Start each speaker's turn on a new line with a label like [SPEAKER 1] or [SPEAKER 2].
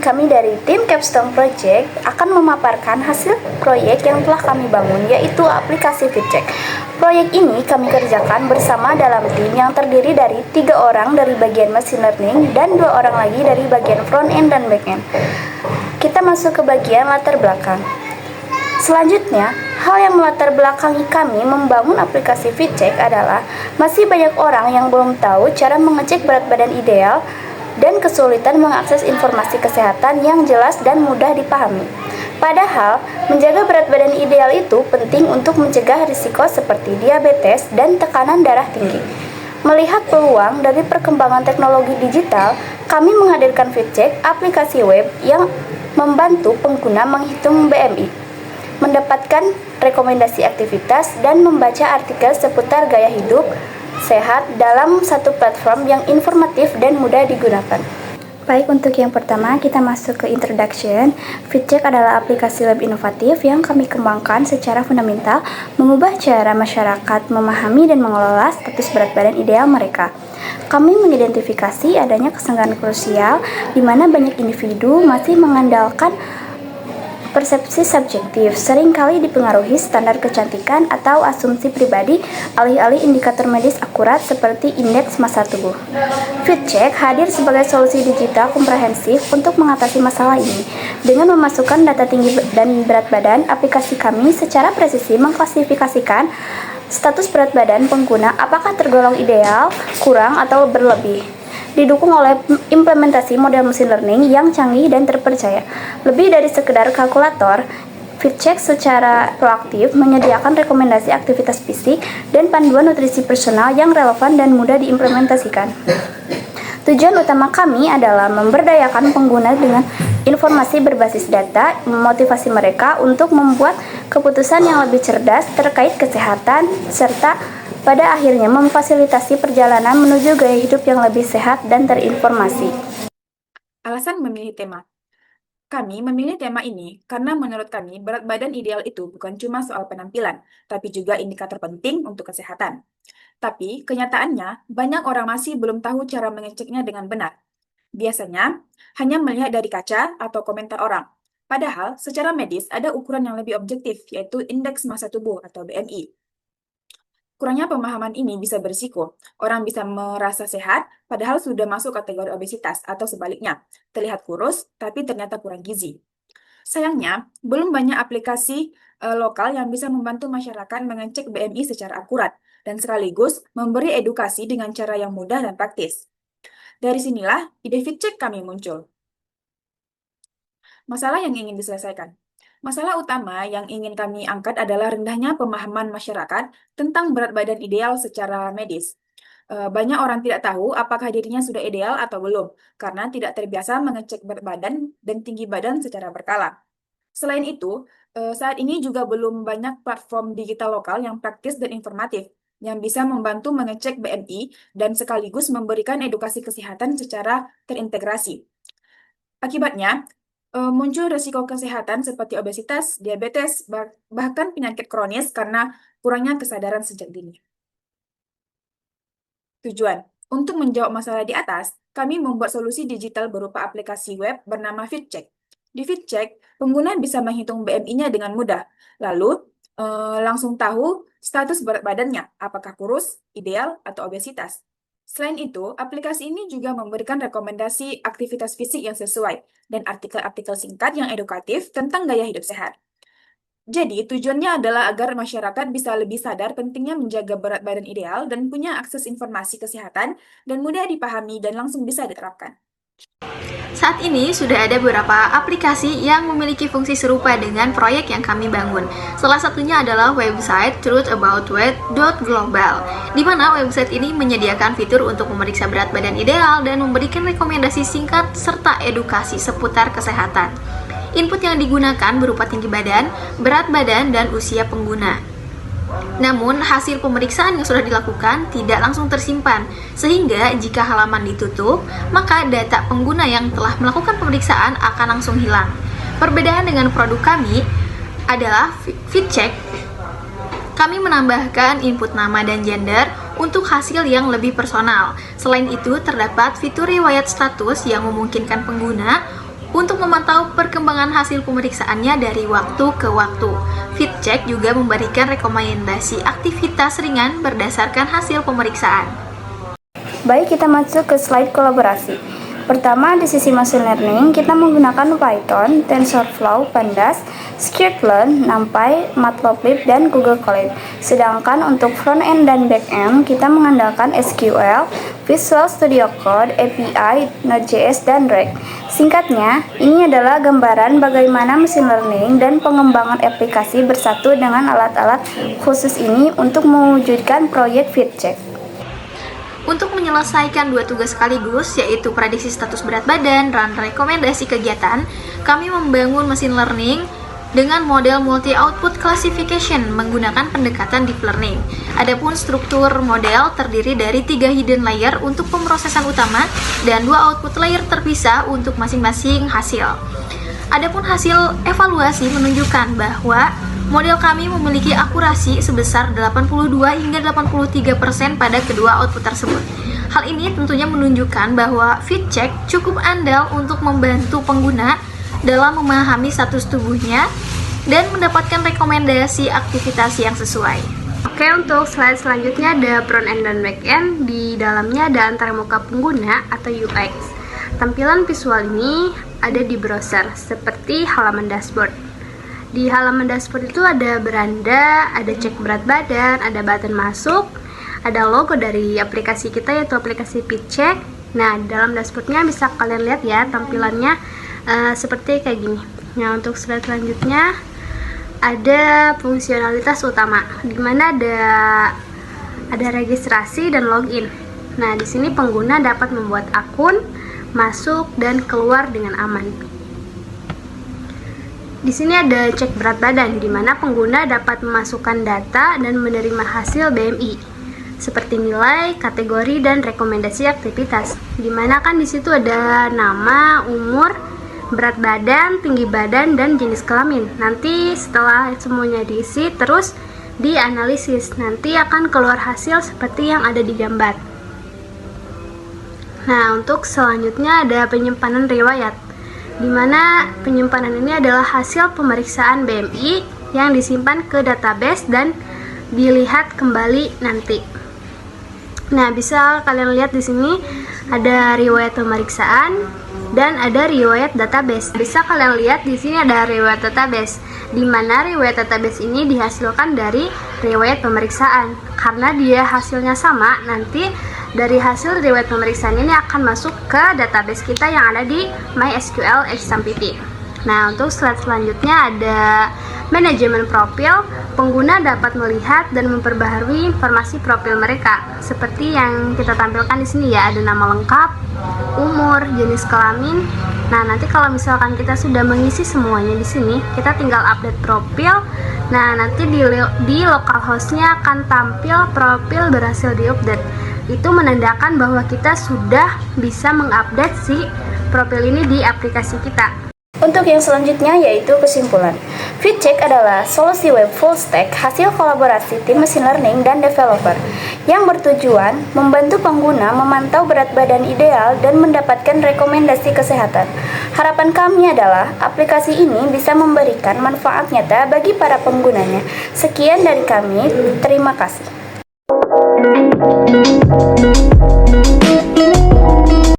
[SPEAKER 1] kami dari tim Capstone Project akan memaparkan hasil proyek yang telah kami bangun, yaitu aplikasi FitCheck. Proyek ini kami kerjakan bersama dalam tim yang terdiri dari 3 orang dari bagian machine learning dan 2 orang lagi dari bagian front end dan back end. Kita masuk ke bagian latar belakang. Selanjutnya, hal yang melatar belakangi kami membangun aplikasi FitCheck adalah masih banyak orang yang belum tahu cara mengecek berat badan ideal dan kesulitan mengakses informasi kesehatan yang jelas dan mudah dipahami. Padahal, menjaga berat badan ideal itu penting untuk mencegah risiko seperti diabetes dan tekanan darah tinggi. Melihat peluang dari perkembangan teknologi digital, kami menghadirkan FitCheck, aplikasi web yang membantu pengguna menghitung BMI, mendapatkan rekomendasi aktivitas, dan membaca artikel seputar gaya hidup sehat dalam satu platform yang informatif dan mudah digunakan. Baik, untuk yang pertama kita masuk ke introduction. FitCheck adalah aplikasi web inovatif yang kami kembangkan secara fundamental, mengubah cara masyarakat memahami dan mengelola status berat badan ideal mereka. Kami mengidentifikasi adanya kesenggangan krusial di mana banyak individu masih mengandalkan persepsi subjektif, seringkali dipengaruhi standar kecantikan atau asumsi pribadi alih-alih indikator medis akurat seperti indeks massa tubuh. FitCheck hadir sebagai solusi digital komprehensif untuk mengatasi masalah ini. Dengan memasukkan data tinggi dan berat badan, aplikasi kami secara presisi mengklasifikasikan status berat badan pengguna apakah tergolong ideal, kurang, atau berlebih. Didukung oleh implementasi model machine learning yang canggih dan terpercaya. Lebih dari sekedar kalkulator, FitCheck secara proaktif menyediakan rekomendasi aktivitas fisik dan panduan nutrisi personal yang relevan dan mudah diimplementasikan. Tujuan utama kami adalah memberdayakan pengguna dengan informasi berbasis data, memotivasi mereka untuk membuat keputusan yang lebih cerdas terkait kesehatan, serta pada akhirnya memfasilitasi perjalanan menuju gaya hidup yang lebih sehat dan terinformasi.
[SPEAKER 2] Alasan memilih tema. Kami memilih tema ini karena menurut kami berat badan ideal itu bukan cuma soal penampilan, tapi juga indikator penting untuk kesehatan. Tapi kenyataannya, banyak orang masih belum tahu cara mengeceknya dengan benar. Biasanya, hanya melihat dari kaca atau komentar orang. Padahal, secara medis ada ukuran yang lebih objektif, yaitu indeks massa tubuh atau BMI. Kurangnya pemahaman ini bisa berisiko. Orang bisa merasa sehat, padahal sudah masuk kategori obesitas, atau sebaliknya, terlihat kurus, tapi ternyata kurang gizi. Sayangnya, belum banyak aplikasi lokal yang bisa membantu masyarakat mengecek BMI secara akurat, dan sekaligus memberi edukasi dengan cara yang mudah dan praktis. Dari sinilah ide FitCheck kami muncul. Masalah yang ingin diselesaikan. Masalah utama yang ingin kami angkat adalah rendahnya pemahaman masyarakat tentang berat badan ideal secara medis. Banyak orang tidak tahu apakah dirinya sudah ideal atau belum, karena tidak terbiasa mengecek berat badan dan tinggi badan secara berkala. Selain itu, saat ini juga belum banyak platform digital lokal yang praktis dan informatif, yang bisa membantu mengecek BMI dan sekaligus memberikan edukasi kesehatan secara terintegrasi. Akibatnya, muncul risiko kesehatan seperti obesitas, diabetes, bahkan penyakit kronis karena kurangnya kesadaran sejak dini. Tujuan, untuk menjawab masalah di atas, kami membuat solusi digital berupa aplikasi web bernama FitCheck. Di FitCheck, pengguna bisa menghitung BMI-nya dengan mudah, lalu langsung tahu status berat badannya, apakah kurus, ideal, atau obesitas. Selain itu, aplikasi ini juga memberikan rekomendasi aktivitas fisik yang sesuai dan artikel-artikel singkat yang edukatif tentang gaya hidup sehat. Jadi, tujuannya adalah agar masyarakat bisa lebih sadar pentingnya menjaga berat badan ideal dan punya akses informasi kesehatan dan mudah dipahami dan langsung bisa diterapkan.
[SPEAKER 3] Saat ini sudah ada beberapa aplikasi yang memiliki fungsi serupa dengan proyek yang kami bangun. Salah satunya adalah website truthaboutweight.global, di mana website ini menyediakan fitur untuk memeriksa berat badan ideal dan memberikan rekomendasi singkat serta edukasi seputar kesehatan. Input yang digunakan berupa tinggi badan, berat badan, dan usia pengguna. Namun, hasil pemeriksaan yang sudah dilakukan tidak langsung tersimpan, sehingga jika halaman ditutup, maka data pengguna yang telah melakukan pemeriksaan akan langsung hilang. Perbedaan dengan produk kami adalah FitCheck. Kami menambahkan input nama dan gender untuk hasil yang lebih personal. Selain itu, terdapat fitur riwayat status yang memungkinkan pengguna untuk memantau perkembangan hasil pemeriksaannya dari waktu ke waktu. FitCheck juga memberikan rekomendasi aktivitas ringan berdasarkan hasil pemeriksaan.
[SPEAKER 1] Baik, kita masuk ke slide kolaborasi. Pertama, di sisi machine learning, kita menggunakan Python, TensorFlow, Pandas, Scikit-learn, NumPy, Matplotlib, dan Google Colab. Sedangkan untuk front-end dan back-end, kita mengandalkan SQL, Visual Studio Code, API, Node.js, dan React. Singkatnya, ini adalah gambaran bagaimana machine learning dan pengembangan aplikasi bersatu dengan alat-alat khusus ini untuk mewujudkan proyek FitCheck.
[SPEAKER 3] Untuk menyelesaikan dua tugas sekaligus, yaitu prediksi status berat badan dan rekomendasi kegiatan, kami membangun mesin learning dengan model multi-output classification menggunakan pendekatan deep learning. Adapun struktur model terdiri dari 3 hidden layer untuk pemrosesan utama dan 2 output layer terpisah untuk masing-masing hasil. Adapun hasil evaluasi menunjukkan bahwa model kami memiliki akurasi sebesar 82 hingga 83% pada kedua output tersebut. Hal ini tentunya menunjukkan bahwa FitCheck cukup andal untuk membantu pengguna dalam memahami status tubuhnya dan mendapatkan rekomendasi aktivitas yang sesuai.
[SPEAKER 4] Oke, untuk slide selanjutnya ada front-end dan back-end. Di dalamnya ada antarmuka pengguna atau UX. Tampilan visual ini ada di browser seperti halaman dashboard. Di halaman dashboard itu ada beranda, ada cek berat badan, ada button masuk, ada logo dari aplikasi kita yaitu aplikasi FitCheck. Nah, dalam dashboardnya bisa kalian lihat ya tampilannya seperti kayak gini. Nah, untuk slide selanjutnya ada fungsionalitas utama, di mana ada registrasi dan login. Nah, di sini pengguna dapat membuat akun, masuk dan keluar dengan aman. Di sini ada cek berat badan, di mana pengguna dapat memasukkan data dan menerima hasil BMI, seperti nilai, kategori, dan rekomendasi aktivitas. Di mana kan di situ ada nama, umur, berat badan, tinggi badan, dan jenis kelamin. Nanti setelah semuanya diisi, terus dianalisis. Nanti akan keluar hasil seperti yang ada di gambar. Nah, untuk selanjutnya ada penyimpanan riwayat, di mana penyimpanan ini adalah hasil pemeriksaan BMI yang disimpan ke database dan dilihat kembali nanti. Nah, bisa kalian lihat di sini ada riwayat pemeriksaan dan ada riwayat database. Bisa kalian lihat di sini ada riwayat database, di mana riwayat database ini dihasilkan dari riwayat pemeriksaan. Karena dia hasilnya sama, nanti dari hasil riwayat pemeriksaan ini akan masuk ke database kita yang ada di MySQL HTML. Nah, untuk slide selanjutnya ada manajemen profil. Pengguna dapat melihat dan memperbaharui informasi profil mereka seperti yang kita tampilkan di sini ya, ada nama lengkap, umur, jenis kelamin. Nah, nanti kalau misalkan kita sudah mengisi semuanya di sini, kita tinggal update profil. Nah, nanti di localhost-nya akan tampil profil berhasil diupdate. Itu menandakan bahwa kita sudah bisa mengupdate si profil ini di aplikasi kita.
[SPEAKER 1] Untuk yang selanjutnya yaitu kesimpulan. FitCheck adalah solusi web full stack hasil kolaborasi tim machine learning dan developer yang bertujuan membantu pengguna memantau berat badan ideal dan mendapatkan rekomendasi kesehatan. Harapan kami adalah aplikasi ini bisa memberikan manfaat nyata bagi para penggunanya. Sekian dari kami, terima kasih.